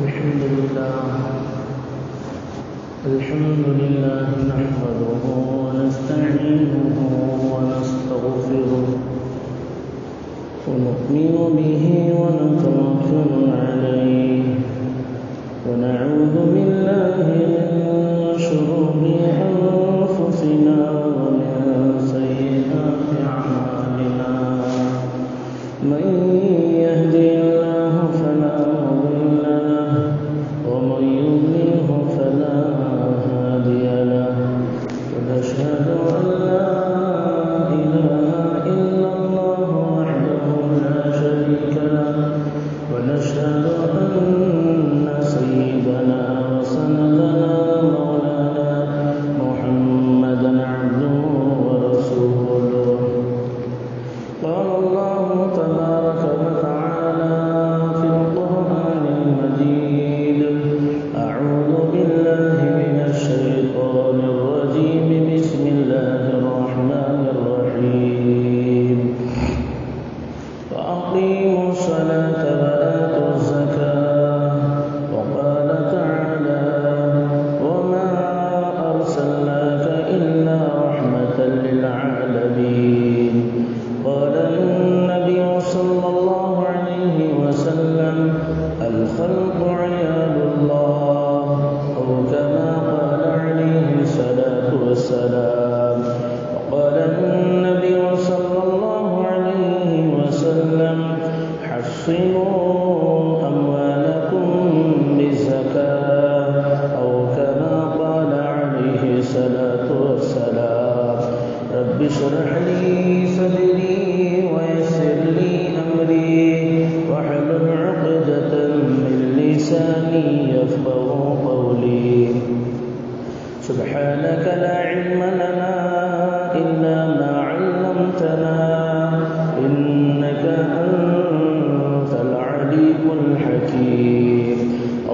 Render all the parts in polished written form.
الحمد لله نحمده ونستعينه ونستغفره ونؤمن به ونتوكل عليه ونعوذ بالله من شرور أنفسنا ومن سيئات أعمالنا من يهدي الله فلا مضل له ومن يضلله فلا هادي له ونشهد أن لا إله إلا الله وحده لا شريك له ونشهد أن سيدنا وسندنا مولانا محمدا عبده ورسوله قال الله تبارك وتعالى في القرآن المجيد أعوذ بالله من الشيطان الرجيم بسم الله الرحمن الرحيم وأقيموا الصلاة وآتوا الزكاة وقال تعالى وما أرسلناك إلا رحمة للعالمين قال النبي صلى الله عليه وسلم الخلق عيال الله أو كما قال عليه الصلاة والسلام وقال النبي صلى الله عليه وسلم حصنوا أموالكم بالزكاة أو كما قال عليه الصلاة والسلام رب اشرح لي صدري ويسر لي أمري واحلل عقدة من لساني يفقهوا قولي سبحانك لا علم لنا إلا ما علمتنا إنك أنت العليم الحكيم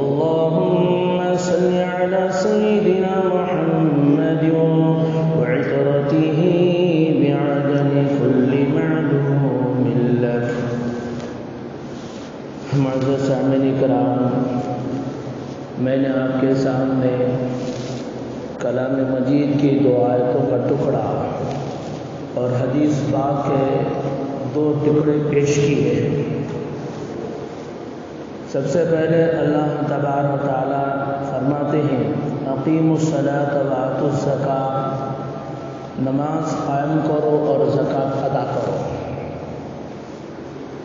اللهم صل على سيدنا محمد وعترته بعدد كل معلوم لك معزز سامعین کرام، میں نے آپ کے سامنے کلام مجید کی دو آیتوں کا ٹکڑا اور حدیث پاک کے دو ٹکڑے پیش کیے۔ سب سے پہلے اللہ تبارک و تعالی فرماتے ہیں اقیموا الصلاۃ وآتوا الزکاۃ، نماز قائم کرو اور زکوٰۃ ادا کرو۔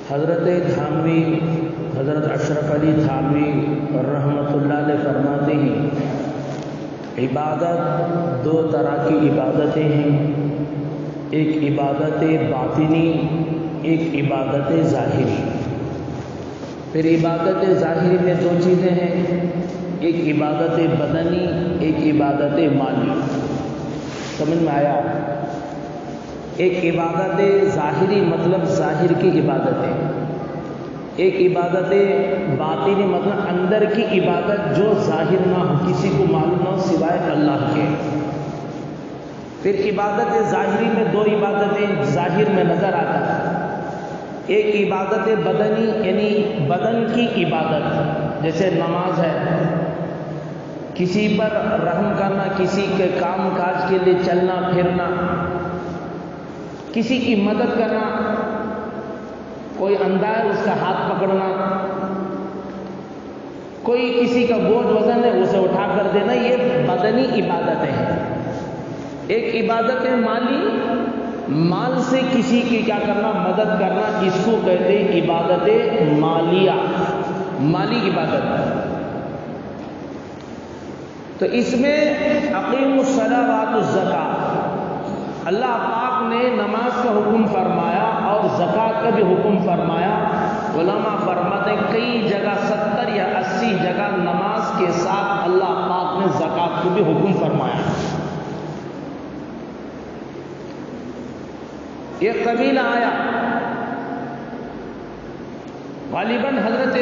حضرت تھانوی، حضرت اشرف علی تھانوی رحمۃ اللہ علیہ فرماتے ہیں عبادت دو طرح کی عبادتیں ہیں، ایک عبادت باطنی، ایک عبادت ظاہری۔ پھر عبادت ظاہری میں دو چیزیں ہیں، ایک عبادت بدنی، ایک عبادت مالی۔ سمجھ میں آیا؟ ایک عبادت ظاہری مطلب ظاہر کی عبادت ہے، ایک عبادت باطنی مطلب اندر کی عبادت جو ظاہر نہ ہو، کسی کو معلوم نہ ہو سوائے اللہ کے۔ پھر عبادت ظاہری میں دو عبادتیں ظاہر میں نظر آتا ہے، ایک عبادت بدنی یعنی بدن کی عبادت، جیسے نماز ہے، کسی پر رحم کرنا، کسی کے کام کاج کے لیے چلنا پھرنا، کسی کی مدد کرنا، کوئی اندھا ہے اس کا ہاتھ پکڑنا، کوئی کسی کا بوجھ وزن ہے اسے اٹھا کر دینا، یہ بدنی عبادتیں ہیں۔ ایک عبادت مالی، مال سے کسی کی کیا کرنا، مدد کرنا، اس کو کہتے ہیں عبادت مالیہ، مالی عبادت۔ تو اس میں اقیموا الصلاۃ وآتوا الزکاۃ، اللہ پاک نے نماز کا حکم فرمایا اور زکوٰۃ کا بھی حکم فرمایا۔ علماء فرماتے ہیں کئی جگہ 70 یا 80 جگہ نماز کے ساتھ اللہ پاک نے زکوٰۃ کو بھی حکم فرمایا۔ یہ قبیلہ آیا، غالباً حضرت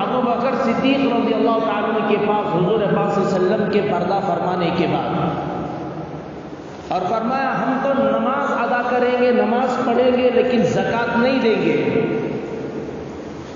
ابو بکر صدیق رضی اللہ تعالیٰ عنہ کے پاس حضور پاک صلی اللہ علیہ وسلم کے پردہ فرمانے کے بعد، اور فرمایا ہم تو نماز ادا کریں گے، نماز پڑھیں گے، لیکن زکوٰۃ نہیں دیں گے۔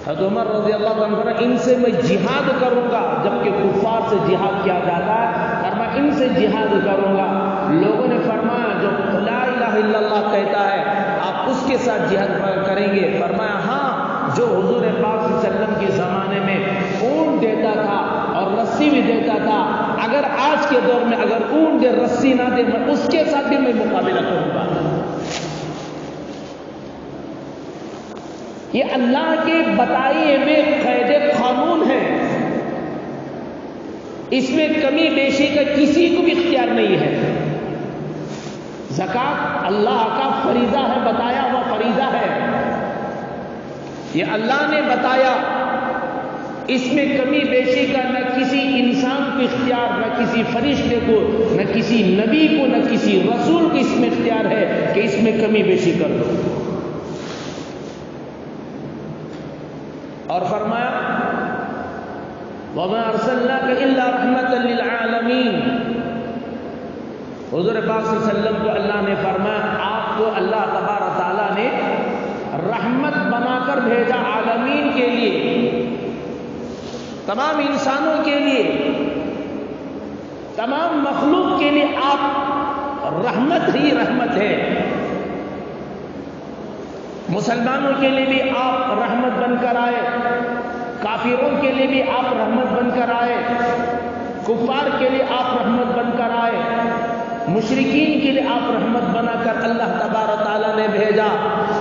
حضرت عمر رضی اللہ عنہ ان سے میں جہاد کروں گا، جبکہ کفار سے جہاد کیا جاتا ہے، فرمایا ان سے جہاد کروں گا۔ لوگوں نے فرمایا جو لا الہ الا اللہ کہتا ہے آپ اس کے ساتھ جہاد کریں گے؟ فرمایا ہاں، جو حضور پاک صلی اللہ علیہ وسلم کے زمانے میں اونٹ دیتا تھا اور رسی بھی دیتا تھا، اگر آج کے دور میں اگر اونٹ دے رسی نہ دے میں اس کے ساتھ بھی میں مقابلہ کروں گا۔ یہ اللہ کے بتائے ہوئے قید قانون ہے، اس میں کمی بیشی کا کسی کو بھی اختیار نہیں ہے۔ زکوٰۃ اللہ کا فریضہ ہے، بتایا ہوا فریضہ ہے، یہ اللہ نے بتایا، اس میں کمی بیشی کا نہ کسی انسان کو اختیار، نہ کسی فرشتے کو، نہ کسی نبی کو، نہ کسی رسول کو اس میں اختیار ہے کہ اس میں کمی بیشی کر دو۔ اور فرمایا وَمَا أَرْسَلْنَاكَ إِلَّا رَحْمَةً لِلْعَالَمِينَ، حضور پاک صلی اللہ علیہ وسلم کو اللہ نے فرمایا آپ کو اللہ تبارک تعالیٰ نے رحمت بنا کر بھیجا عالمین کے لیے، تمام انسانوں کے لیے، تمام مخلوق کے لیے آپ رحمت ہی رحمت ہے۔ مسلمانوں کے لیے بھی آپ رحمت بن کر آئے، کافروں کے لیے بھی آپ رحمت بن کر آئے، کفار کے لیے آپ رحمت بن کر آئے، مشرکین کے لیے آپ رحمت بنا کر اللہ تبارک تعالیٰ نے بھیجا۔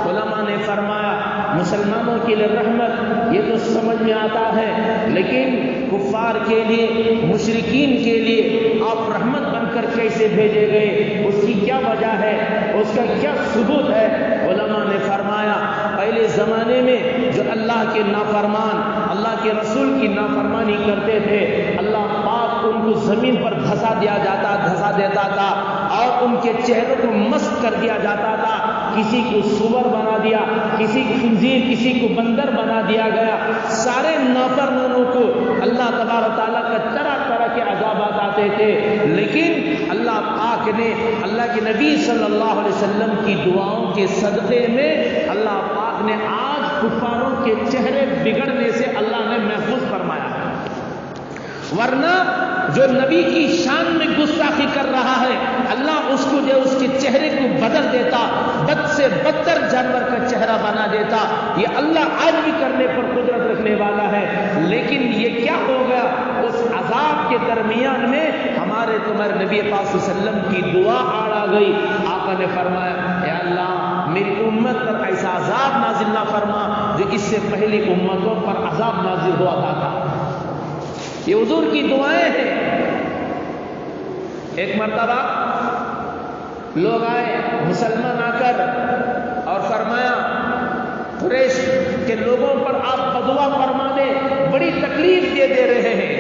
علماء نے فرمایا مسلمانوں کے لیے رحمت یہ تو سمجھ میں آتا ہے، لیکن کفار کے لیے، مشرکین کے لیے آپ رحمت بن کر کیسے بھیجے گئے، اس کی کیا وجہ ہے، اس کا کیا ثبوت ہے؟ علماء نے فرمایا پہلے زمانے میں جو اللہ کے نافرمان، اللہ کے رسول کی نافرمانی کرتے تھے، اللہ پاک ان کو زمین پر دھسا دیتا تھا اور ان کے چہروں کو مست کر دیا جاتا تھا، کسی کو سور بنا دیا، کسی کو خنزیر، کسی کو بندر بنا دیا گیا، سارے نافرمانوں کو اللہ تبارک تعالیٰ کا طرح طرح کے عذابات آتے تھے، لیکن اللہ پاک نے اللہ کے نبی صلی اللہ علیہ وسلم کی دعاؤں کے صدقے میں اللہ پاک نے آج کفاروں کے چہرے بگڑنے سے اللہ نے محفوظ فرمایا۔ ورنہ جو نبی کی شان میں گستاخی کر رہا ہے اللہ اس کو جو اس کے چہرے کو بدل دیتا، بد سے بدتر جانور کا چہرہ بنا دیتا۔ یہ اللہ آج بھی کرنے پر قدرت رکھنے والا ہے، لیکن یہ کیا ہو گیا، اس عذاب کے درمیان میں ہمارے تمہارے نبی پاک صلی اللہ علیہ وسلم کی دعا آ گئی۔ آقا نے فرمایا اے اللہ میری امت پر ایسا عذاب نازل نہ فرما جو اس سے پہلی امتوں پر عذاب نازل ہوا تھا۔ یہ حضور کی دعائیں ہیں۔ ایک مرتبہ لوگ آئے مسلمان آ کر اور فرمایا قریش کے لوگوں پر آپ بدعا فرما دیں، بڑی تکلیف دے رہے ہیں۔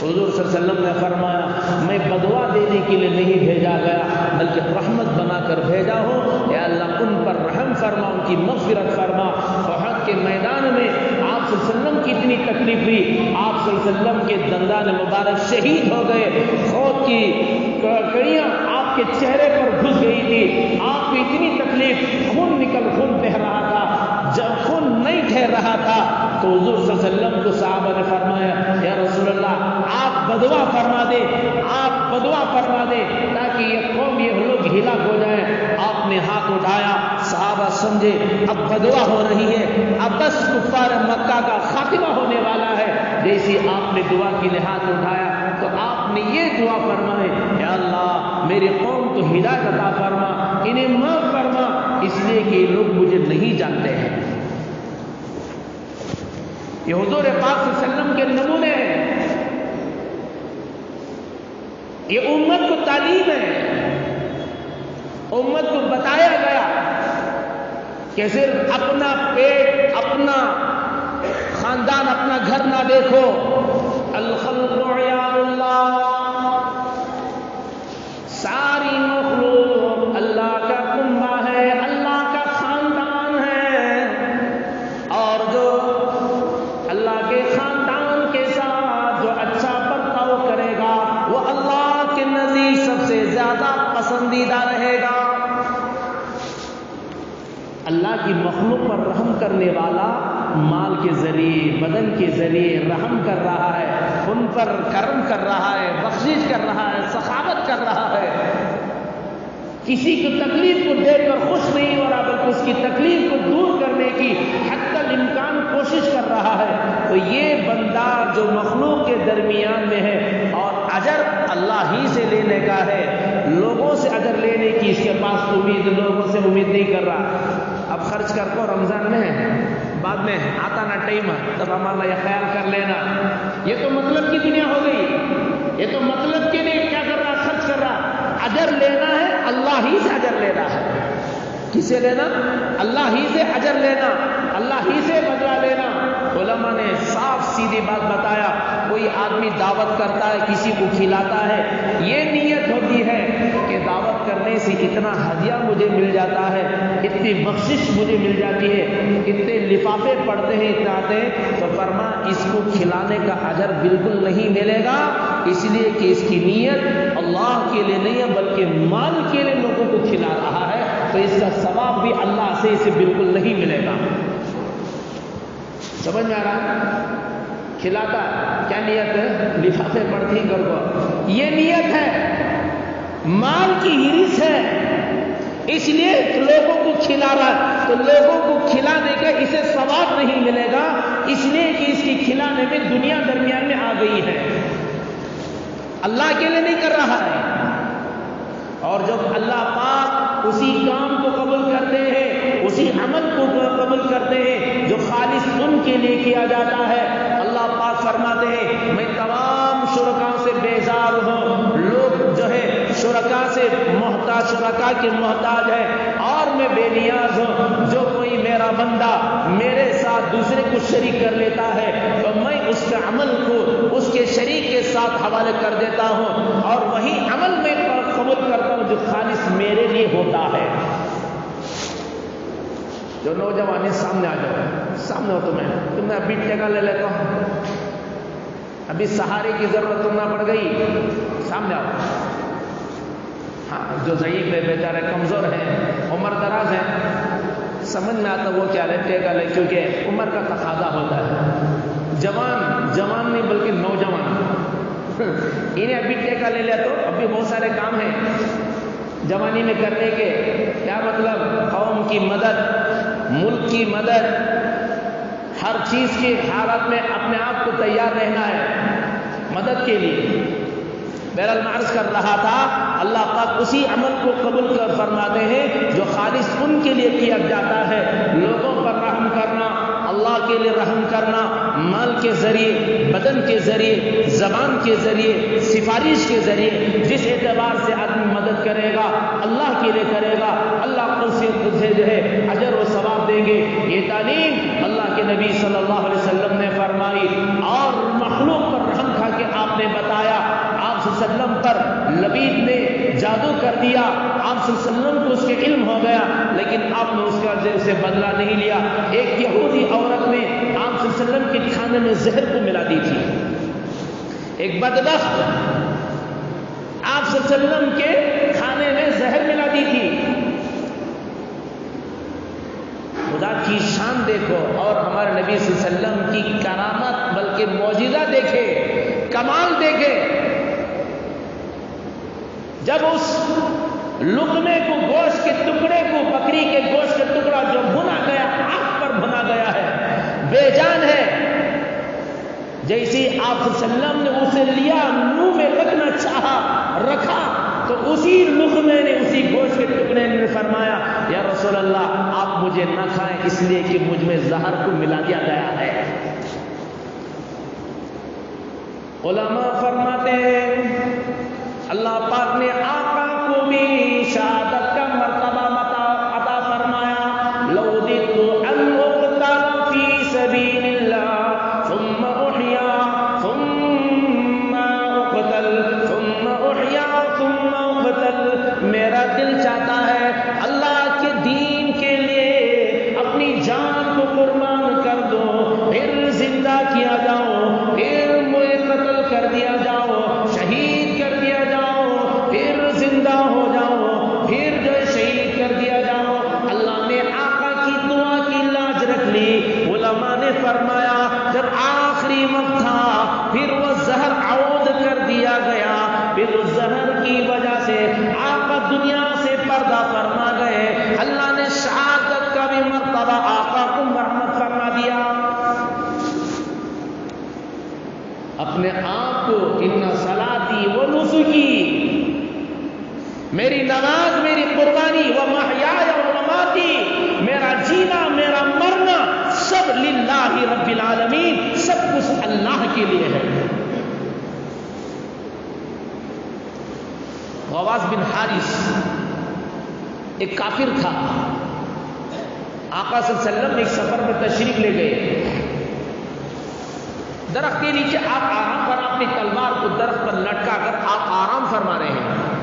حضور صلی اللہ علیہ وسلم نے فرمایا میں بدعا دینے کے لیے نہیں بھیجا گیا بلکہ رحمت بنا کر بھیجا ہوں، اے اللہ ان پر رحم فرما، ان کی مغفرت فرما۔ احد کے میدان میں آپ صلی اللہ علیہ وسلم کی اتنی تکلیف ہوئی، آپ صلی اللہ علیہ وسلم کے دندان مبارک شہید ہو گئے، خود کی کڑیاں آپ کے چہرے پر گھس گئی تھی، آپ کو اتنی تکلیف، خون بہہ رہا تھا، جب خون نہیں ٹھہر رہا تھا تو حضور صلی اللہ علیہ وسلم کو صحابہ نے فرمایا یا رسول اللہ آپ بدعا فرما دیں، آپ بدعا فرما دیں تاکہ یہ قوم، یہ لوگ ہلاک ہو جائیں۔ آپ نے ہاتھ اٹھایا، صحابہ سمجھے اب بدعا ہو رہی ہے، اب بس کفار مکہ کا خاتمہ ہونے والا ہے۔ جیسے آپ نے دعا کی لیے ہاتھ اٹھایا تو آپ نے یہ دعا فرمائے یا اللہ میری قوم کو ہدایت عطا فرما، انہیں معاف فرما، اس لیے کہ یہ لوگ مجھے نہیں جانتے ہیں۔ یہ حضور پاک صلی اللہ علیہ وسلم کے نمونے ہیں، یہ امت کو تعلیم ہے، امت کو بتایا گیا کہ صرف اپنا پیٹ، اپنا خاندان، اپنا گھر نہ دیکھو، الخلق عیال اللہ، ساری مخلوق اللہ کا کنبہ ہے، اللہ کا خاندان ہے، اور جو اللہ کے خاندان کے ساتھ جو اچھا برتاؤ کرے گا وہ اللہ کے نزدیک سب سے زیادہ پسندیدہ رہے گا۔ اللہ کی مخلوق پر رحم کرنے والا مال کے ذریعے بدن کے ذریعے رحم کر رہا ہے، ان پر کرم کر رہا ہے، بخشش کر رہا ہے، سخاوت کر رہا ہے، کسی کو تکلیف کو دیکھ کر خوش نہیں ہو رہا بلکہ اس کی تکلیف کو دور کرنے کی حتی الامکان کوشش کر رہا ہے، تو یہ بندہ جو مخلوق کے درمیان میں ہے اور اجر اللہ ہی سے لینے کا ہے، لوگوں سے اجر لینے کی اس کے پاس امید، لوگوں سے امید نہیں کر رہا۔ اب خرچ کر کو رمضان میں ہے، بعد میں آتا نا ٹائم تب ہمارا یہ خیال کر لینا، یہ تو مطلب کی دنیا ہو گئی، یہ تو مطلب کے لیے کیا کر رہا، خرچ کر رہا۔ اجر لینا ہے اللہ ہی سے اجر لینا ہے، کسے لینا؟ اللہ ہی سے اجر لینا، اللہ ہی سے بدلہ لینا۔ علماء نے صاف سیدھی بات بتایا، کوئی آدمی دعوت کرتا ہے، کسی کو کھلاتا ہے، یہ نیت ہوتی ہے کہ دعوت کرنے سے اتنا ہدیہ مجھے مل جاتا ہے، اتنی بخشش مجھے مل جاتی ہے، اتنے لفافے پڑھتے ہیں، اتنا آتے ہیں، تو فرما اس کو کھلانے کا اجر بالکل نہیں ملے گا، اس لیے کہ اس کی نیت اللہ کے لیے نہیں ہے بلکہ مال کے لیے لوگوں کو کھلا رہا ہے، تو اس کا ثواب بھی اللہ سے اسے بالکل نہیں ملے گا۔ سمجھ میں آ رہا ہے؟ کھلاتا کیا نیت ہے؟ لفافے پڑتی کر کو، یہ نیت ہے، مال کی ہرس ہے، اس لیے لوگوں کو کھلا رہا ہے، تو لوگوں کو کھلانے کا اسے ثواب نہیں ملے گا، اس لیے کہ اس کی کھلانے میں دنیا درمیان میں آ گئی ہے، اللہ کے لیے نہیں کر رہا ہے۔ اور جب اللہ پاک اسی کام کو قبول کرتے ہیں، اسی عمل کو قبول کرتے ہیں جو خالص ان کے لیے کیا جاتا ہے، اللہ پاک فرماتے ہیں میں تمام شرکاء سے بیزار ہوں، لوگ جو ہے شرکاء سے محتاج، شرکاء کے محتاج ہے، اور میں بے نیاز ہوں، جو کوئی میرا بندہ میرے ساتھ دوسرے کو شریک کر لیتا ہے تو میں اس کے عمل کو اس کے شریک کے ساتھ حوالے کر دیتا ہوں، اور وہی عمل میں قبول کرتا ہوں جو خالص میرے لیے ہوتا ہے۔ جو نوجوان سامنے آ جاؤ، سامنے ہو تمہیں ابھی ٹیکا لے لیتا ہوں، ابھی سہارے کی ضرورت تم نہ پڑ گئی، سامنے آؤ۔ ہاں جو ضعیف ہے، بیچارے کمزور ہیں، عمر دراز ہیں، سمجھ میں آتا وہ کیا لے، ٹیکا لے، کیونکہ عمر کا تقاضا ہوتا ہے، جوان نہیں بلکہ نوجوان انہیں ابھی ٹیکا لے لیا تو ابھی بہت سارے کام ہیں جوانی میں کرنے کے، کیا مطلب؟ قوم کی مدد، ملک کی مدد، ہر چیز کی حالت میں اپنے آپ کو تیار رہنا ہے مدد کے لیے۔ بہرحال میں عرض کر رہا تھا، اللہ پاک اسی عمل کو قبول کر فرماتے ہیں جو خالص ان کے لیے کیا جاتا ہے، لوگوں پر رحم کرنا، اللہ کے لیے رحم کرنا، مال کے ذریعے، بدن کے ذریعے، زبان کے ذریعے، سفارش کے ذریعے، جس اعتبار سے آدمی مدد کرے گا اللہ کے لیے کرے گا، اللہ اسے جو ہے اجر و ثواب دیں گے۔ یہ تعلیم اللہ کے نبی صلی اللہ علیہ وسلم نے فرمائی، اور مخلوق پر رحم کھا کے آپ نے بتایا، آپ صلی اللہ علیہ وسلم پر لبید نے جادو کر دیا، آپ صلی اللہ علیہ وسلم کو اس کے علم ہو گیا، لیکن آپ نے اس کا سے بدلہ نہیں لیا۔ ایک یہودی عورت نے آپ صلی اللہ علیہ وسلم کے کھانے میں زہر کو ملا دی تھی، ایک بدبخت آپ صلی اللہ علیہ وسلم کے کھانے میں زہر ملا دی تھی۔ خدا کی شان دیکھو، اور ہمارے نبی صلی اللہ علیہ وسلم کی کرامت بلکہ معجزہ دیکھے، کمال دیکھے، جب اس لقمے کو، گوشت کے ٹکڑے کو، بکری کے گوشت کا ٹکڑا جو بھنا گیا، آگ پر بھنا گیا ہے، بے جان ہے، جیسے آپ صلی اللہ علیہ وسلم نے اسے لیا، منہ میں رکھنا چاہا، رکھا، تو اسی لقمے نے، اسی گوشت کے ٹکڑے نے فرمایا یا رسول اللہ آپ مجھے نہ کھائیں، اس لیے کہ مجھ میں زہر کو ملا دیا گیا ہے۔ علماء فرماتے ہیں اللہ پاک نے آقا کو بھی شہادت کا مرتبہ عطا فرمایا، لو ددت ان اقتل فی سبیل اللہ ثم احیا ثم اقتل ثم احیا ثم اقتل، میرا دل چاہتا ہے اللہ کے دین کے لیے اپنی جان کو قربان کر دو، پھر زندہ کیا جاؤ، پھر مجھے قتل کر دیا جاؤ، شہید کر دیا جاؤ، پھر زندہ ہو جاؤ، پھر جو شہید کر دیا جاؤ۔ اللہ نے آقا کی دعا کی لاج رکھ لی، علماء نے فرمایا جب آخری وقت تھا پھر وہ زہر عود کر دیا گیا، پھر اس زہر کی وجہ سے آقا دنیا سے پردہ فرما گئے۔ اللہ نے شہادت کا بھی مرتبہ آقا کو مرحمت فرما دیا۔ اپنے آپ کو ان صلاتی و نسکی، میری نماز میری قربانی، و محیای و مماتی، میرا جینا میرا مرنا سب للہ رب العالمین، سب کچھ اللہ کے لیے ہے۔ غواص بن حارث ایک کافر تھا، آقا صلی اللہ علیہ وسلم ایک سفر میں تشریف لے گئے، درخت کے نیچے آپ آرام پر اپنی تلوار کو درخت پر لٹکا کر آپ آرام فرما رہے ہیں۔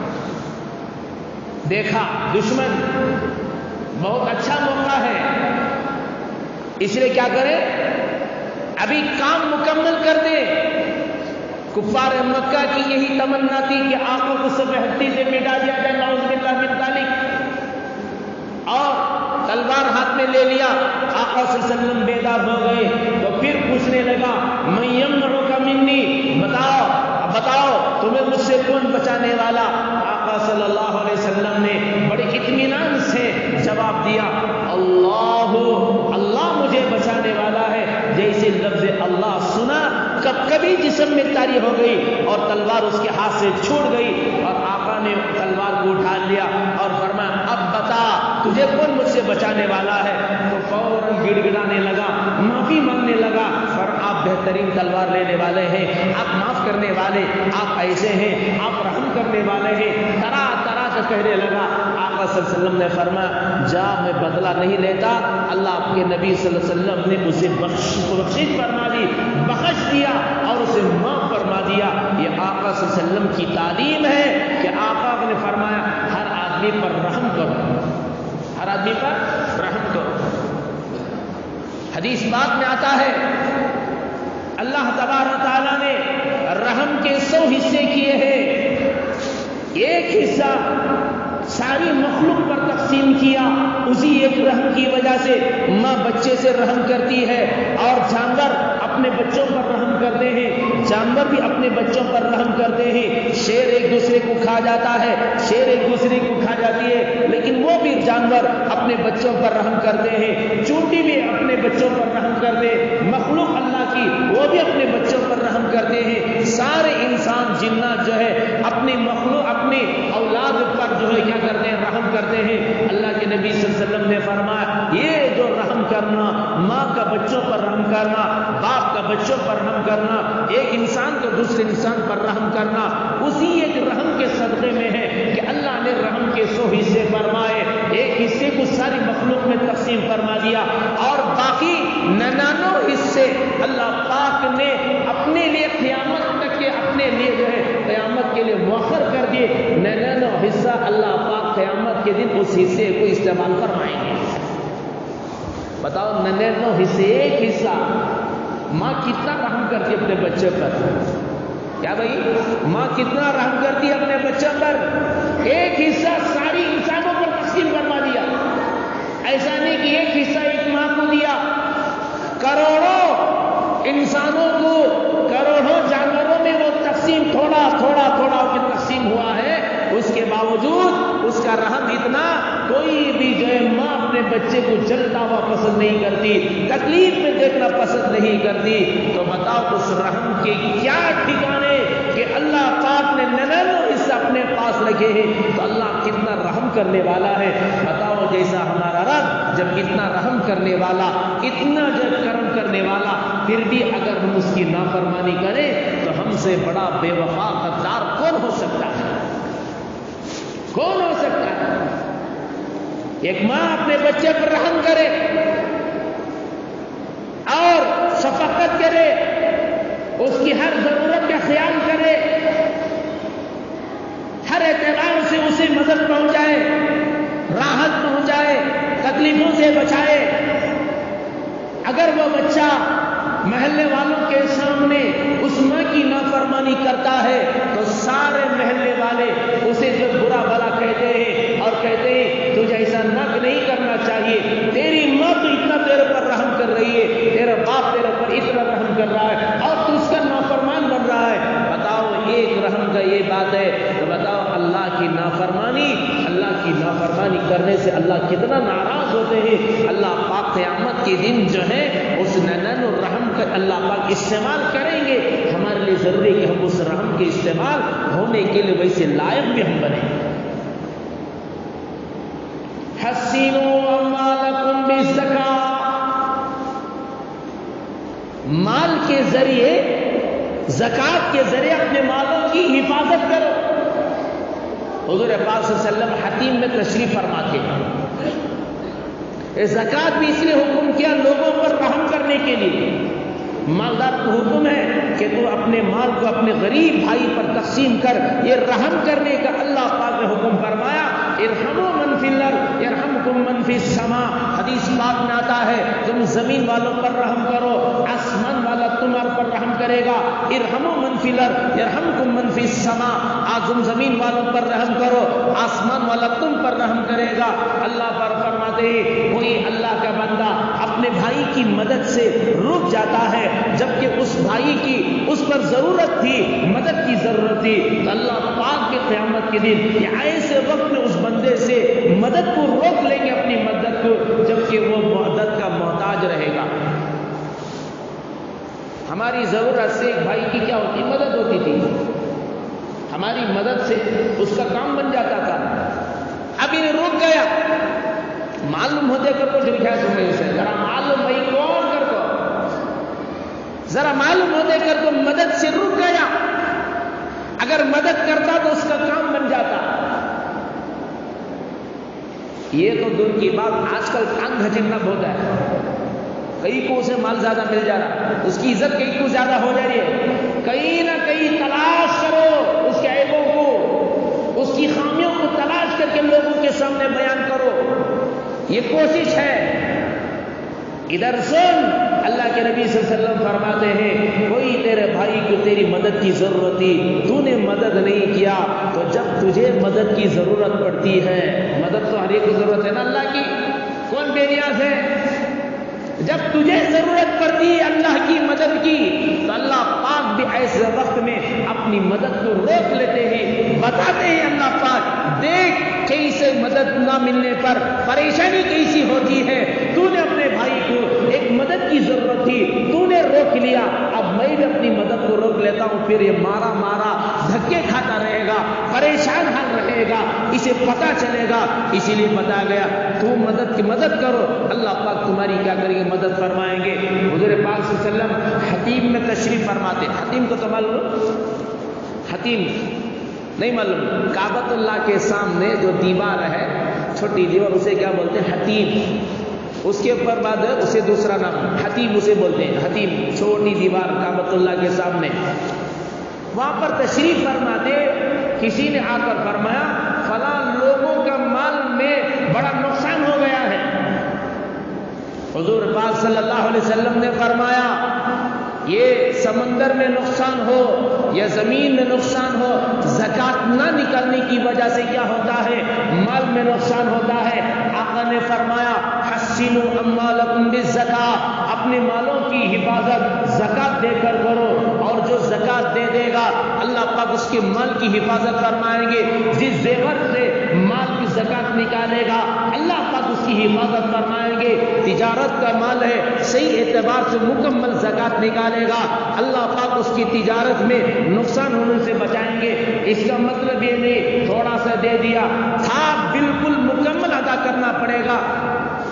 دیکھا دشمن بہت اچھا موقع ہے، اس لیے کیا کریں ابھی کام مکمل کر دیں۔ کفار مکہ کی یہی تمنا تھی کہ آقا کو سب ہستی سے مٹا دیا جائے، نعوذ باللہ من ذالک، اور تلوار ہاتھ میں لے لیا۔ آقا صلی اللہ علیہ وسلم بیدار ہو گئے تو پھر پوچھنے لگا من یمنعک منی، بتاؤ تمہیں مجھ سے کون بچانے والا؟ آقا صلی اللہ علیہ وسلم نے بڑے اطمینان سے جواب دیا اللہ مجھے بچانے والا ہے۔ جیسے لفظ اللہ سنا کبھی جسم میں تاری ہو گئی اور تلوار اس کے ہاتھ سے چھوٹ گئی، اور آقا نے تلوار کو اٹھا لیا اور فرمایا اب بتا تجھے کون مجھ سے بچانے والا ہے؟ تو فوراً گڑ گڑانے لگا، معافی مانگنے لگا، اور آپ بہترین تلوار لینے والے ہیں، آپ معاف کرنے والے، آپ ایسے ہیں، آپ رحم کرنے والے ہیں، طرح طرح سے کہنے لگا۔ آقا صلی اللہ علیہ وسلم نے فرمایا جا میں بدلہ نہیں لیتا، اللہ آپ کے نبی صلی اللہ علیہ وسلم نے اسے بخشش فرما دی، بخش دیا اور اسے معاف فرما دیا۔ یہ آقا صلی اللہ علیہ وسلم کی تعلیم ہے کہ آقا نے فرمایا ہر آدمی پر رحم کرو، ہر آدمی پر رحم کرو۔ حدیث پاک میں آتا ہے اللہ تبارک تعالیٰ نے رحم کے 100 حصے کیے ہیں، ایک حصہ ساری مخلوق پر تقسیم کیا۔ اسی ایک رحم کی وجہ سے ماں بچے سے رحم کرتی ہے، اور جانور اپنے بچوں پر رحم کرتے ہیں، جانور بھی اپنے بچوں پر رحم کرتے ہیں۔ شیر ایک دوسرے کو کھا جاتا ہے، شیر ایک دوسرے کو کھا جاتی ہے، لیکن وہ بھی جانور اپنے بچوں پر رحم کرتے ہیں۔ چونٹی بھی اپنے بچوں پر رحم کرتے ہیں، مخلوق اللہ کی وہ بھی اپنے بچوں پر رحم کرتے ہیں۔ سارے انسان جنات جو ہے اپنی مخلوق اپنی اولاد پر جو ہے کیا کرتے ہیں رحم کرتے ہیں۔ اللہ کے نبی صلی اللہ علیہ وسلم نے فرمایا یہ جو رحم کرنا، ماں کا بچوں پر رحم کرنا، باپ کا بچوں پر رحم کرنا، ایک انسان کو دوسرے انسان پر رحم کرنا، اسی ایک رحم کے صدقے میں ہے کہ اللہ نے رحم کے 100 حصے فرمائے، ایک حصے کو ساری مخلوق میں تقسیم فرما دیا، اور باقی 99 حصے اللہ پاک نے اپنے لیے قیامت تک کے اپنے لیے جو ہے قیامت کے لیے مؤخر کر دیے۔ 99 حصہ اللہ پاک قیامت کے دن اس حصے کو استعمال فرمائیں گے۔ بتاؤ 99 حصے، ایک حصہ ماں کتنا رحم کرتی اپنے بچے پر؟ کیا بھائی ماں کتنا رحم کرتی ہے اپنے بچوں پر؟ ایک حصہ ساری انسانوں پر تقسیم فرما دیا۔ ایسا نہیں کہ ایک حصہ ایک ماں کو دیا، کروڑوں انسانوں کو، کروڑوں جانوروں میں وہ تقسیم تھوڑا تھوڑا تھوڑا کے تقسیم ہوا ہے، اس کے باوجود اس کا رحم اتنا، کوئی بھی جو ہے ماں اپنے بچے کو جلتا ہوا پسند نہیں کرتی، تکلیف میں دیکھنا پسند نہیں کرتی۔ تو بتاؤ اس رحم کے کیا ٹھکانے کہ اللہ پاک نے 99 حصہ اپنے پاس رکھے ہیں، تو اللہ کتنا رحم کرنے والا ہے۔ بتاؤ جیسا ہمارا رب جب اتنا رحم کرنے والا، اتنا جب کرم کرنے والا، پھر بھی اگر ہم اس کی نافرمانی کریں تو ہم سے بڑا بے وفا غدار کون ہو سکتا ہے؟ کون ہو سکتا ہے؟ ایک ماں اپنے بچے پر رحم کرے اور شفقت کرے، اس کی ہر ضرورت کا خیال کرے، ہر اعتبار سے اسے مدد پہنچائے، راحت پہنچائے، تکلیفوں سے بچائے۔ اگر وہ بچہ محلے والوں کے سامنے اس ماں کی نافرمانی کرتا ہے تو سارے محلے والے اسے جو برا بھلا کہتے ہیں اور کہتے ہیں تجھے ایسا نہیں کرنا چاہیے، تیری ماں تو اتنا تیرے پر رحم کر رہی ہے، تیرا باپ رحم کر رہا ہے اور تو اس کا نافرمان بن رہا ہے. بتاؤ ایک رحم کا یہ بات ہے تو بتاؤ اللہ کی نافرمانی کرنے سے اللہ کتنا ناراض ہوتے ہیں. اللہ پاک قیامت کے دن جو ہے اس ننن اور رحم کا اللہ پاک استعمال کریں گے. ہمارے لیے ضروری ہے کہ ہم اس رحم کے استعمال ہونے کے لیے ویسے لائق بھی ہم بنیں. حسینوا اموالکم بالزکاۃ، مال کے ذریعے زکات کے ذریعے اپنے مالوں کی حفاظت کرو. حضور پاک صلی اللہ علیہ وسلم حتیم میں تشریف فرماتے ہیں. زکات بھی اس لیے حکم کیا لوگوں پر رحم کرنے کے لیے. مالدار کو حکم ہے کہ تو اپنے مال کو اپنے غریب بھائی پر تقسیم کر. یہ رحم کرنے کا اللہ پاک نے حکم فرمایا. ارحموا من فی الارض یرحمکم من فی السماء. حدیث پاک میں آتا ہے تم زمین والوں پر رحم کرو آسمان والا تمہارے پر رحم کرے گا. ارحموا من فی الارض یرحمکم من فی السماء. آج تم زمین والوں پر رحم کرو آسمان والا تم پر رحم کرے گا. اللہ پر فرماتے ہیں کوئی اللہ کا بندہ اپنے بھائی کی مدد سے رک جاتا ہے جبکہ اس بھائی کی اس پر ضرورت تھی، مدد کی ضرورت تھی، تو اللہ پاک کے قیامت کے دن ایسے وقت میں اس بندے سے مدد کو روک لیں گے اپنی مدد کو جبکہ وہ مدد کا محتاج رہے گا. ہماری ضرورت سے ایک بھائی کی کیا ہوتی مدد ہوتی تھی. ہماری مدد سے اس کا کام بن جاتا تھا. اب انہیں روک گیا. معلوم ہوتے کر کو جلکھا سمجھے اسے ذرا معلوم بھائی کون کر کو ذرا معلوم ہوتے کر کو مدد سے رک گیا. اگر مدد کرتا تو اس کا کام بن جاتا. یہ تو دور کی بات. آج کل تنگ جننا بہت ہے. کئی کو اسے مال زیادہ مل جا رہا ہے، اس کی عزت کئی کو زیادہ ہو جا رہی ہے. کہیں نہ کہیں تلاش کرو اس کے عیبوں کو، اس کی خامیوں کو تلاش کر کے لوگوں کے سامنے بیان کرو. یہ کوشش ہے. ادھر سن اللہ کے نبی صلی اللہ علیہ وسلم فرماتے ہیں کوئی تیرے بھائی کو تیری مدد کی ضرورت تھی تو نے مدد نہیں کیا تو جب تجھے مدد کی ضرورت پڑتی ہے، مدد تو ہر ایک کو ضرورت ہے نا اللہ کی، کون بے نیاز ہے؟ جب تجھے ضرورت پڑتی ہے اللہ کی مدد کی تو اللہ پاک بھی ایسے وقت میں اپنی مدد کو روک لیتے ہیں. بتاتے ہیں اللہ پاک دیکھ کیسے مدد نہ ملنے پر پریشانی کیسی ہوتی ہے. تو نے اپنے بھائی کو ایک مدد کی ضرورت تھی تو نے روک لیا، اب میں بھی اپنی مدد کو روک لیتا ہوں. پھر یہ مارا دھکے کھاتا رہے گا، پریشان حال رہے گا، اسے پتا چلے گا. اسی لیے بتا گیا تو مدد کی مدد کرو اللہ پاک تمہاری کیا کریں گے مدد فرمائیں گے. حضور پاک صلی اللہ علیہ وسلم حتیم میں تشریف فرماتے. حتیم کو تو معلوم، حتیم نہیں معلوم. کعبۃ اللہ کے سامنے جو دیوار ہے چھوٹی دیوار اسے کیا بولتے ہیں حتیم. اس کے اوپر بعد اسے دوسرا نام حتیم اسے بولتے ہیں. حتیم چھوٹی دیوار کعبۃ اللہ کے سامنے وہاں پر تشریف فرماتے. کسی نے آ کر فرمایا فلاں لوگوں کا مال میں بڑا نقصان ہو گیا ہے. حضور پاک صلی اللہ علیہ وسلم نے فرمایا یہ سمندر میں نقصان ہو یا زمین میں نقصان ہو، زکات نہ نکالنے کی وجہ سے کیا ہوتا ہے مال میں نقصان ہوتا ہے. آقا نے فرمایا حسنوا اموالکم بالزکاۃ، اپنے مالوں کی حفاظت زکات دے کر کرو، اور جو زکات دے دے گا اللہ پاک اس کے مال کی حفاظت فرمائیں گے. جس زیور سے مال کی زکات نکالے گا اللہ پاک اس کی حفاظت فرمائیں گے. تجارت کا مال ہے صحیح اعتبار سے مکمل زکات نکالے گا اللہ پاک اس کی تجارت میں نقصان ہونے سے بچائیں گے. اس کا مطلب یہ نہیں تھوڑا سا دے دیا تھا بالکل مکمل ادا کرنا پڑے گا.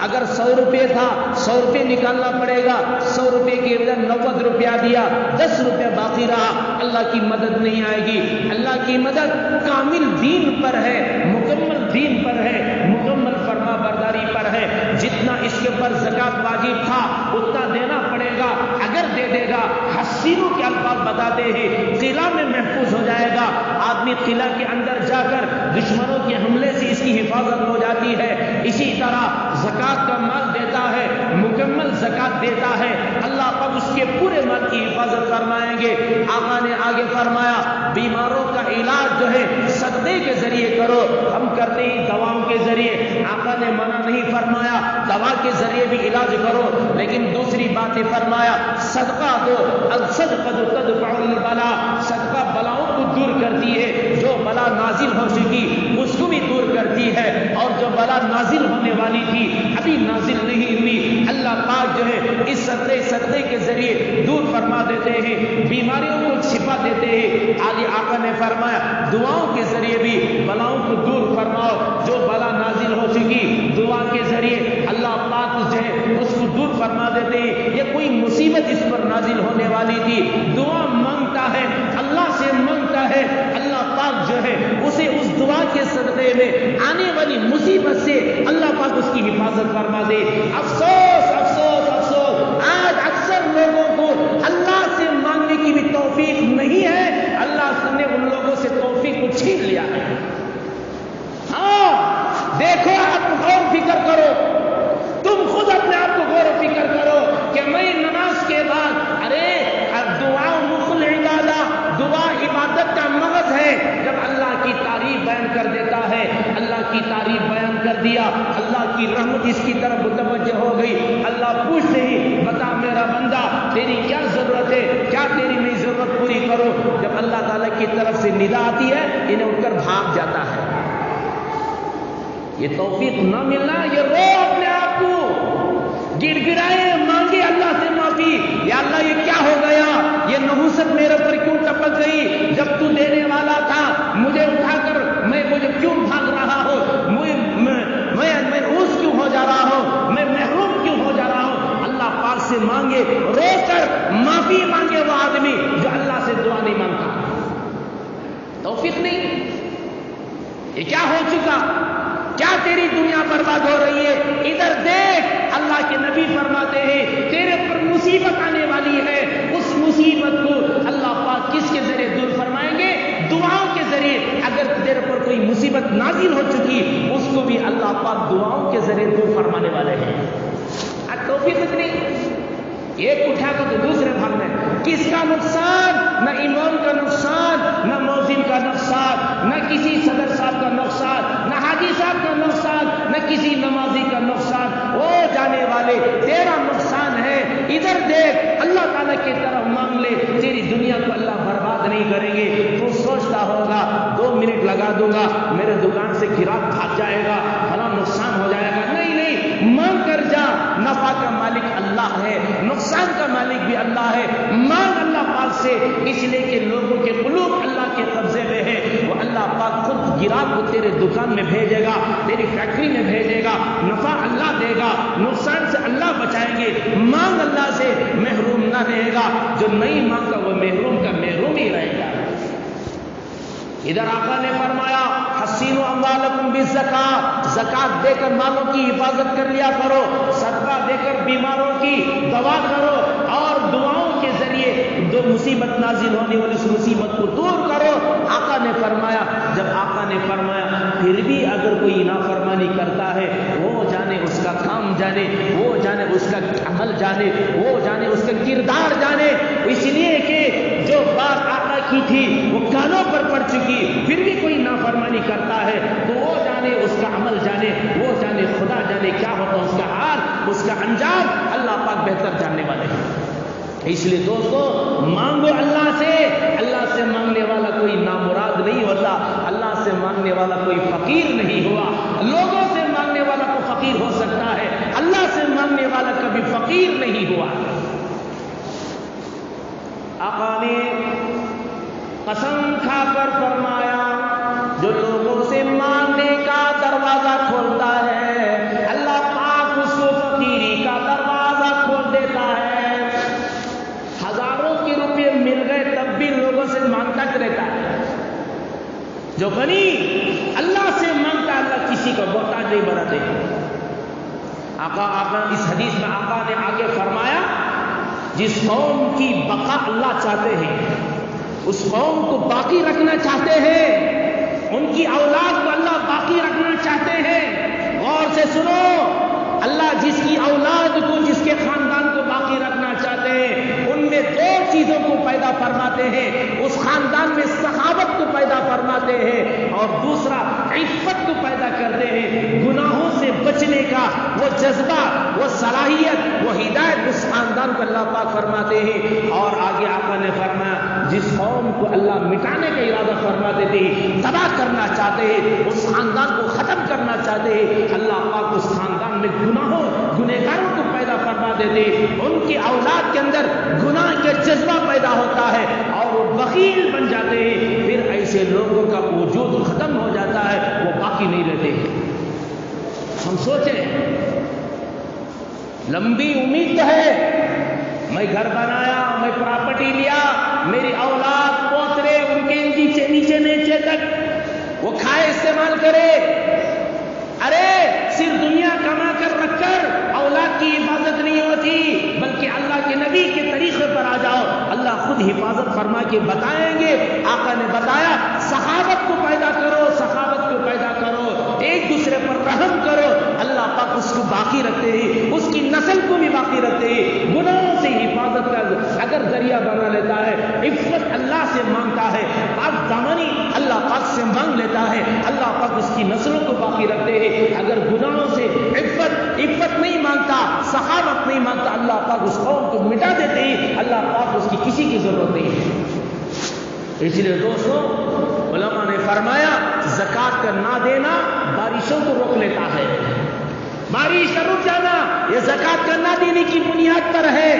اگر 100 روپے تھا 100 روپے نکالنا پڑے گا. 100 روپے کے بجائے 90 روپیہ دیا 10 روپے باقی رہا، اللہ کی مدد نہیں آئے گی. اللہ کی مدد کامل دین پر ہے، مکمل دین پر ہے، مکمل فرما برداری پر ہے. جتنا اس کے پر زکات واجب تھا اتنا دینا پڑے گا. اگر دے دے گا حسینوں کے الفاظ بتاتے ہیں قلعہ میں محفوظ ہو جائے گا. آدمی قلعہ کے اندر جا کر دشمنوں کے حملے سے اس کی حفاظت ہو جاتی ہے. اسی طرح زکات کا مال دیتا ہے، مکمل زکات دیتا ہے، اللہ پاک اس کے پورے مال کی حفاظت فرمائیں گے. آقا نے آگے فرمایا بیماروں کا علاج جو ہے صدقے کے ذریعے کرو. ہم کرتے ہیں دواؤں کے ذریعے. آقا نے منع نہیں فرمایا دوا کے ذریعے بھی علاج کرو، لیکن دوسری بات فرمایا صدقہ دو، الصدقہ تدفع البلا، صدقہ بلاؤں کو دور کرتی ہے، جو بلا نازل ہو چکی اس کو بھی دور کرتی ہے، اور جو بلا نازل ہونے والی تھی ابھی نازل نہیں ہوئی، اللہ پاک جو ہے اس صدقے کے ذریعے دور فرما دیتے ہیں، بیماریوں کو شفا دیتے ہیں۔ آگے آقا نے فرمایا دعاؤں کے ذریعے بھی بلاؤں کو دور فرماؤ، جو بلا نازل ہو چکی دعا کے ذریعے اللہ پاک جو ہے اس کو دور فرما دیتے ہیں۔ یہ کوئی مصیبت اس پر نازل ہونے والی تھی، دعا مانگتا ہے اللہ سے مانگتا ہے، اللہ پاک جو ہے اسے اس دعا کے صدقے میں آنے والی مصیبت سے اللہ پاک اس کی حفاظت فرما دے۔ افسوس افسوس افسوس، آج اکثر لوگوں کو اللہ سے مانگنے کی بھی توفیق نہیں ہے، اللہ نے ان لوگوں سے توفیق کو چھین لیا ہے۔ ہاں دیکھو، آپ غور و فکر کرو، تم خود اپنے آپ کو غور و فکر کرو کہ میں نماز کے بعد، ارے دعا مخل عبادہ، دعا عبادت کا مغز ہے، جب اللہ کی تعریف بیان کر دیتا ہے، اللہ کی تعریف بیان کر دیا، اللہ کی رحمت اس کی طرف متوجہ ہو گئی، اللہ پوچھتے ہی بتا میرا بندہ تیری کیا ضرورت ہے، کیا تیری میں ضرورت پوری کرو، جب اللہ تعالیٰ کی طرف سے ندا آتی ہے انہیں اٹھ کر بھاگ جاتا ہے۔ یہ توفیق نہ ملنا، یہ رو اپنے آپ کو، گڑ گڑائے، مانگے اللہ سے معافی، یا اللہ یہ کیا ہو گیا، یہ نحوست میرے پر کیوں ٹپک گئی، جب تو دینے والا تھا مجھے اٹھا کر مجھے کیوں بھاگ رہا ہو، میں روز کیوں ہو جا رہا ہوں، میں محروم کیوں ہو جا رہا ہوں۔ اللہ پاک سے مانگے، رو کر معافی مانگے وہ آدمی جو اللہ سے دعا نہیں مانگتا۔ توفیق نہیں، یہ کیا ہو چکا، کیا تیری دنیا برباد ہو رہی ہے؟ ادھر دیکھ، اللہ کے نبی فرماتے ہیں تیرے پر مصیبت آنے والی ہے، اس مصیبت کو اللہ پاک کس کے ذریعے دور فرمائیں گے؟ دعاؤں کے ذریعے۔ اگر تیرے پر کوئی مصیبت نازل ہو چکی اس کو بھی اللہ پاک دعاؤں کے ذریعے دور فرمانے والے ہیں۔ آج توفیق نہیں، ایک اٹھا کر تو دوسرے بھاگ میں، کس کا نقصان؟ نہ امام کا نقصان، نہ مؤذن کا نقصان، نہ کسی صدر صاحب کا نقصان، نہ حاجی صاحب کا نقصان، نہ کسی نمازی کا نقصان، وہ جانے والے تیرا نقصان ہے۔ ادھر دیکھ، اللہ تعالیٰ کی طرف مانگ لے، تیری دنیا کو اللہ برباد نہیں کریں گے۔ تو سوچتا ہوگا 2 منٹ لگا دوں گا میرے دکان سے گراہک بھاگ جائے گا، بڑا نقصان ہو جائے گا۔ نہیں نہیں، مانگ کر جا، نفع کا مالک اللہ ہے، نقصان کا مالک بھی اللہ ہے۔ مانگ اللہ پاک سے، اس لیے کہ لوگوں کے قلوب اللہ کے قبضے میں ہے، وہ اللہ پاک خود گراہک کو تیرے دکان میں بھیجے گا، تیری فیکٹری میں بھیجے گا، نفع اللہ دے گا، نقصان سے اللہ بچائیں گے۔ مانگ اللہ سے، محروم نہ رہے گا، جو نہیں مانگتا وہ محروم کا محروم ہی رہے گا۔ ادھر آقا نے فرمایا حسینوا اموالکم بالزکاۃ، زکات دے کر مالوں کی حفاظت کر لیا کرو، صدقہ دے کر بیماروں کی دوا کرو، اور دعاؤں کے ذریعے جو مصیبت نازل ہونے والی اس مصیبت کو دور کرو۔ آقا نے فرمایا، جب آقا نے فرمایا پھر بھی اگر کوئی نافرمانی کرتا ہے، وہ جانے اس کا کام جانے، وہ جانے اس کا عمل جانے، وہ جانے اس کا کردار جانے، اس لیے کہ جو بات آقا کی تھی وہ کانوں پر پڑ چکی، پھر بھی کوئی نافرمانی کرتا ہے تو وہ جانے اس کا عمل جانے، وہ جانے خدا جانے کیا ہوتا اس کا حال، اس کا انجام اللہ پاک بہتر جاننے والے ہیں۔ اس لیے دوستو مانگو اللہ سے مانگنے والا کوئی نامراد نہیں ہوتا، اللہ سے مانگنے والا کوئی فقیر نہیں ہوا۔ لوگوں سے مانگنے والا تو فقیر ہو سکتا ہے، اللہ سے مانگنے والا کبھی فقیر نہیں ہوا۔ آقا نے قسم کھا کر فرمایا جو لوگوں سے مانگنے کا دروازہ کھولتا ہے اللہ پاک اس کو فقیری کا دروازہ کھول دیتا ہے۔ ہزاروں کے روپے مل گئے تب بھی لوگوں سے مانگتا رہتا ہے۔ جو غنی اللہ سے مانگتا اللہ کسی کو محتاج نہیں بناتے۔ آقا اس حدیث میں آقا نے آگے فرمایا جس قوم کی بقا اللہ چاہتے ہیں، اس قوم کو باقی رکھنا چاہتے ہیں، ان کی اولاد کو اللہ باقی رکھنا چاہتے ہیں، غور سے سنو، اللہ جس کی اولاد کو، جس کے خاندان کو باقی رکھنا چاہتے ہیں، ان میں 2 چیزوں کو پیدا فرماتے ہیں، اس خاندان میں سخاوت کو پیدا فرماتے ہیں، اور دوسرا عفت کو پیدا کرتے ہیں، گناہوں سے بچنے کا، وہ جذبہ، وہ صلاحیت، وہ ہدایت اس خاندان کو اللہ پاک فرماتے ہیں۔ اور آگے آقا نے فرمایا جس قوم کو اللہ مٹانے کا ارادہ فرما دیتے ہیں، تباہ کرنا چاہتے ہیں، اس خاندان کو ختم کرنا چاہتے ہیں، اللہ پاک اس خاندان میں گنہگاروں کو پیدا فرما دیتے ہیں، ان کی اولاد کے اندر گناہ کا جذبہ پیدا ہوتا ہے اور وہ بخیل بن جاتے ہیں، پھر ایسے لوگوں کا وجود ختم ہو جاتا ہے، وہ باقی نہیں رہتے ہیں۔ ہم سوچیں، لمبی امید تو ہے، میں گھر بنایا، میں پراپرٹی لیا، میری اولاد پوترے ان کے نیچے تک وہ کھائے استعمال کرے۔ ارے صرف دنیا کما کر رکھ کر اولاد کی حفاظت نہیں ہوتی، بلکہ اللہ کے نبی کے طریقے پر آ جاؤ، اللہ خود حفاظت فرما کے بتائیں گے۔ آقا نے بتایا صحابت کو پیدا کرو، سخاوت کو پیدا کرو، ایک دوسرے پر رحم کرو، اللہ پاک اس کو باقی رکھتے ہیں، اس کی نسل کو بھی باقی رکھتے ہیں۔ گناہوں سے حفاظت کا اگر ذریعہ بنا لیتا ہے، عفت اللہ سے مانگتا ہے، پاک دامنی اللہ پاک سے مانگ لیتا ہے، اللہ پاک اس کی نسلوں کو باقی رکھتے ہیں۔ اگر گناہوں سے عفت نہیں مانگتا، سخاوت نہیں مانگتا، اللہ پاک اس قوم کو مٹا دیتے ہیں، اللہ پاک اس کی کسی کی ضرورت نہیں ہے۔ اس لیے دوستو، علماء نے فرمایا زکوٰۃ کا نہ دینا بارشوں کو روک لیتا ہے، بارش کا رک جانا یہ زکوٰۃ کا نہ دینے کی بنیاد پر ہے۔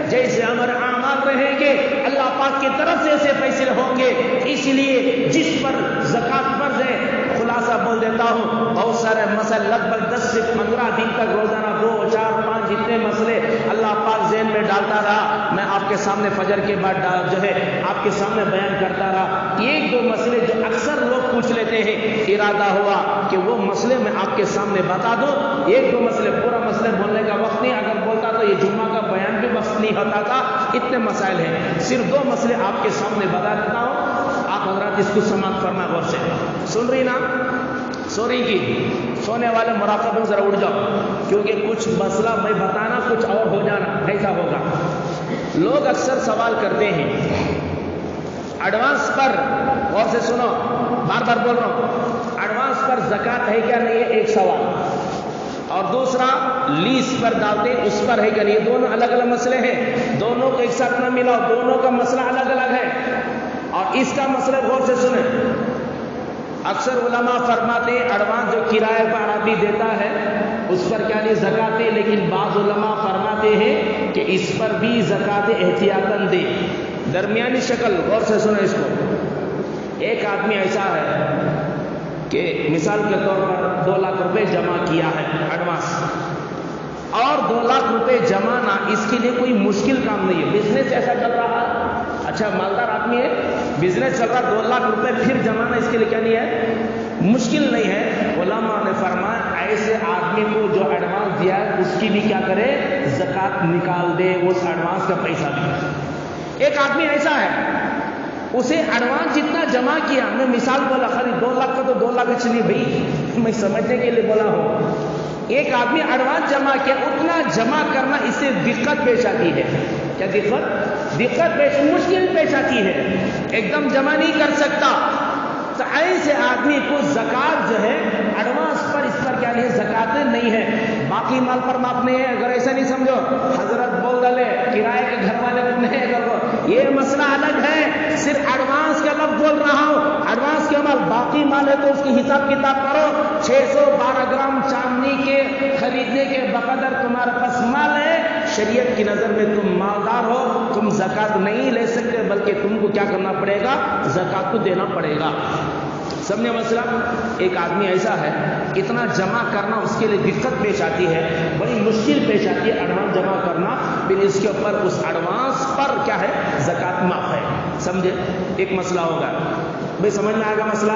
جیسے ہمارے اعمال رہیں گے اللہ پاک کی طرف سے ایسے فیصلے ہوں گے۔ اس لیے جس پر زکوٰۃ فرض ہے، خلاصہ بول دیتا ہوں، بہت سارے مسئلے لگ بھگ 10 سے 15 دن تک روزانہ 2 4 5 جتنے مسئلے اللہ پاک ذہن میں ڈالتا رہا، میں آپ کے سامنے فجر کے بعد جو ہے آپ کے سامنے بیان کرتا رہا۔ ایک دو مسئلے جو اکثر لوگ پوچھ لیتے ہیں، ارادہ ہوا کہ وہ مسئلے میں آپ کے سامنے بتا دوں۔ ایک دو مسئلے، پورا مسئلے بولنے کا وقت نہیں، اگر بولتا تو یہ جمعہ کا بیان بھی وقت نہیں ہوتا تھا، اتنے مسائل ہیں۔ صرف 2 مسئلے آپ کے سامنے بتا دیتا ہوں، آپ حضرات اس کو سماعت فرمائیں غور سے۔ سن رہی نا؟ سو رہی کی؟ سونے والے مراقبہ ذرا اٹھ جاؤ، کیونکہ کچھ مسئلہ میں بتانا کچھ اور ہو جانا ایسا ہوگا۔ لوگ اکثر سوال کرتے ہیں ایڈوانس پر، غور سے سنو، بار بار بول رہا ہوں، ایڈوانس پر زکوٰۃ ہے کیا نہیں ہے، ایک سوال، اور دوسرا لیز پر ڈالتے اس پر ہے کیا نہیں، یہ دونوں الگ الگ مسئلے ہیں، دونوں کو ایک ساتھ نہ ملاؤ، دونوں کا مسئلہ الگ الگ ہے۔ اور اس کا مسئلہ غور سے سنیں، اکثر علماء فرماتے ہیں ایڈوانس جو کرایہ پر آدمی دیتا ہے اس پر کیا نہیں زکوٰۃ ہے، لیکن بعض علماء فرماتے ہیں کہ اس پر بھی زکوٰۃ احتیاطاً دے۔ درمیانی شکل، غور سے سنیں اس کو۔ ایک آدمی ایسا ہے کہ مثال کے طور پر 2 لاکھ روپے جمع کیا ہے ایڈوانس، اور 2 لاکھ روپے جمع نہ، اس کے لیے کوئی مشکل کام نہیں ہے، بزنس ایسا چل رہا ہے، اچھا مالدار آدمی ہے، بزنس چل رہا، 2 لاکھ روپے پھر جمع نہ، اس کے لیے کیا نہیں ہے، مشکل نہیں ہے۔ علماء نے فرمایا ایسے آدمی کو جو ایڈوانس دیا ہے اس کی بھی کیا کرے، زکوٰۃ نکال دے، اس ایڈوانس کا پیسہ بھی۔ ایک آدمی ایسا ہے اسے ایڈوانس جتنا جمع کیا، میں مثال بولا خالی 2 لاکھ کا تو 2 لاکھ چلیے بھائی، میں سمجھنے کے لیے بولا ہوں، ایک آدمی ایڈوانس جمع کیا، اتنا جمع کرنا اس سے دقت پیش آتی ہے۔ کیا دقت پیش، مشکل پیش آتی ہے، ایک دم جمع نہیں کر سکتا، تو ایسے آدمی کو زکوٰۃ جو ہے ایڈوانس پر، اس پر کیا نہیں زکوٰۃ نہیں ہے، باقی مال پر معاف نہیں ہے۔ اگر ایسا نہیں سمجھو، حضرت بول ڈالے کرائے کے گھر والے کو نہیں کرو، یہ مسئلہ الگ ہے، صرف ایڈوانس کا لفظ بول رہا ہوں، ایڈوانس کے مال، باقی مال ہے تو اس کی حساب کتاب کرو، 612 گرام چاندی کے خریدنے کے بقدر تمہارے پاس مال ہے، شریعت کی نظر میں تم مالدار ہو، تم زکوٰۃ نہیں لے سکتے، بلکہ تم کو کیا کرنا پڑے گا، زکوٰۃ کو دینا پڑے گا۔ سمجھے مسئلہ؟ ایک آدمی ایسا ہے اتنا جمع کرنا اس کے لیے دقت پیش آتی ہے، بڑی مشکل پیش آتی ہے ایڈوانس جمع کرنا، پھر اس کے اوپر اس ایڈوانس پر کیا ہے زکوٰۃ معاف ہے۔ سمجھے؟ ایک مسئلہ ہوگا بھائی، سمجھ میں آئے گا مسئلہ؟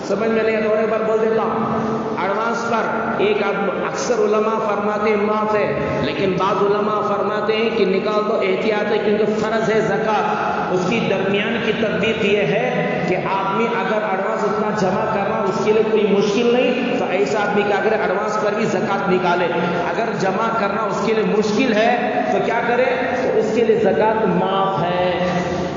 سمجھ میں نہیں ہے تو ایک بار بول دیتا ہوں، ایڈوانس پر ایک آدمی، اکثر علماء فرماتے ہیں معاف ہے، لیکن بعض علماء فرماتے ہیں کہ نکال دو، احتیاط ہے کیونکہ فرض ہے زکوٰۃ۔ اس کی درمیان کی تدبیر یہ ہے کہ آدمی اگر ایڈوانس اتنا جمع کرنا اس کے لیے کوئی مشکل نہیں، تو ایسا آدمی کیا کرے، ایڈوانس پر بھی زکوٰۃ نکالے۔ اگر جمع کرنا اس کے لیے مشکل ہے تو کیا کرے، تو اس کے لیے زکوٰۃ معاف ہے۔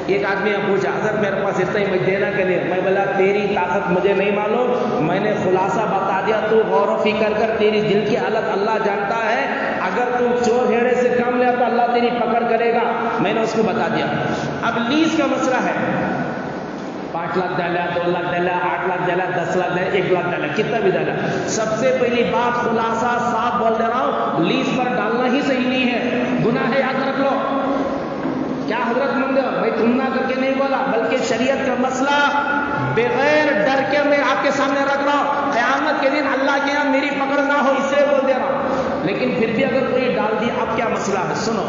ایک آدمی نے پوچھا حضرت میرے پاس اتنا ہی مجھے دینا کہ نہیں؟ میں بولا تیری طاقت مجھے نہیں معلوم، میں نے خلاصہ بتا دیا، تو غور و فکر کر، تیری دل کی حالت اللہ جانتا ہے، اگر تم چور ہیڑے سے کام لیا تو اللہ تیری پکڑ کرے گا، میں نے اس کو بتا دیا۔ اب لیز کا مسئلہ ہے، 5 لاکھ ڈالا، 2 لاکھ ڈالا، 8 لاکھ ڈالا، 10 لاکھ ڈالا، 1 لاکھ ڈالا، کتنا بھی ڈالا، سب سے پہلی بات خلاصہ صاف بول دے رہا ہوں، لیز پر ڈالنا ہی صحیح نہیں ہے، گناہ ہے، یاد رکھ لو۔ کیا حضرت مند بھائی تم نہ کر کے نہیں بولا، بلکہ شریعت کا مسئلہ بغیر ڈر کے میں آپ کے سامنے رکھ رہا ہوں، قیامت کے دن اللہ کے یہاں میری پکڑ نہ ہو اس لیے بول دے رہا ہوں۔ لیکن پھر بھی اگر کوئی ڈال دیا، اب کیا مسئلہ ہے؟ سنو،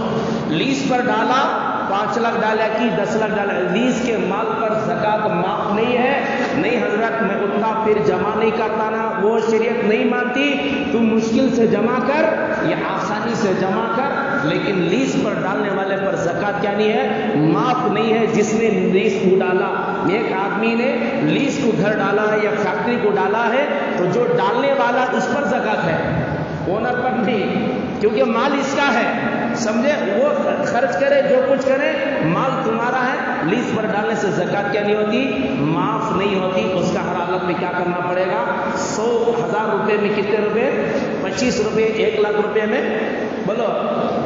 لیز پر ڈالا، 5 لاکھ ڈالا کی 10 لاکھ ڈالا، لیز کے مال پر زکوٰۃ معاف نہیں ہے۔ نہیں حضرت میں اتنا پھر جمع نہیں کرتا نا، وہ شریعت نہیں مانتی، تم مشکل سے جمع کر یا آسانی سے جمع کر، لیکن لیز پر ڈالنے والے پر زکوٰۃ کیا نہیں ہے؟ معاف نہیں ہے۔ جس نے لیز کو ڈالا، ایک آدمی نے لیز کو گھر ڈالا ہے یا فیکٹری کو ڈالا ہے، تو جو ڈالنے والا اس پر زکوٰۃ ہے، اونر پر نہیں، کیونکہ مال اس کا ہے، سمجھے؟ وہ خرچ کرے جو کچھ کرے، مال تمہارا ہے، لیز پر ڈالنے سے زکوٰۃ کیا نہیں ہوتی؟ معاف نہیں ہوتی۔ اس کا ہر حالت میں کیا کرنا پڑے گا؟ 100,000 روپے میں کتنے روپے؟ 25 روپے، 1 لاکھ روپے میں بولو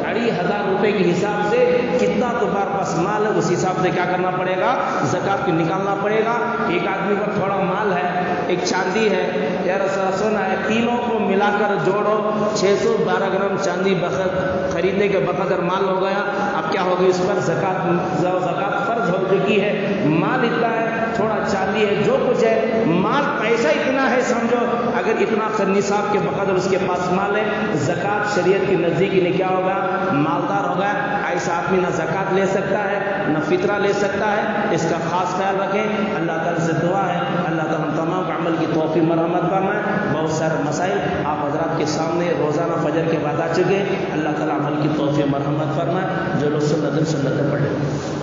2,500 روپے کے حساب سے کتنا تمہارے پاس مال ہے، اس حساب سے کیا کرنا پڑے گا؟ زکوٰۃ کو نکالنا پڑے گا۔ ایک آدمی پر تھوڑا مال ہے، ایک چاندی ہے یا سونا ہے، تینوں کو ملا کر جوڑو، 612 گرام چاندی خریدنے کے بقدر مال ہو گیا، اب کیا ہوگی؟ اس پر زکوٰۃ فرض ہو چکی ہے۔ مال اتنا ہے، تھوڑا چاندی ہے، جو کچھ ہے، مال پیسہ اتنا ہے، سمجھو اگر اتنا نصاب کے بقدر اس کے پاس مال ہے، زکوٰۃ شریعت کی نزدیکی نے کیا ہوگا؟ مالدار ہوگا۔ ایسا آدمی نہ زکوٰۃ لے سکتا ہے نہ فطرہ لے سکتا ہے، اس کا خاص خیال رکھیں۔ اللہ تعالیٰ سے دعا ہے اللہ تعالیٰ ہم تمام کا عمل کی توفیق مرحمت فرمائے۔ بہت سارے مسائل آپ حضرات کے سامنے روزانہ فجر کے بعد آ چکے، اللہ تعالیٰ عمل کی توفیق مرحمت فرمائے۔ جو لوگ سنت پڑھیں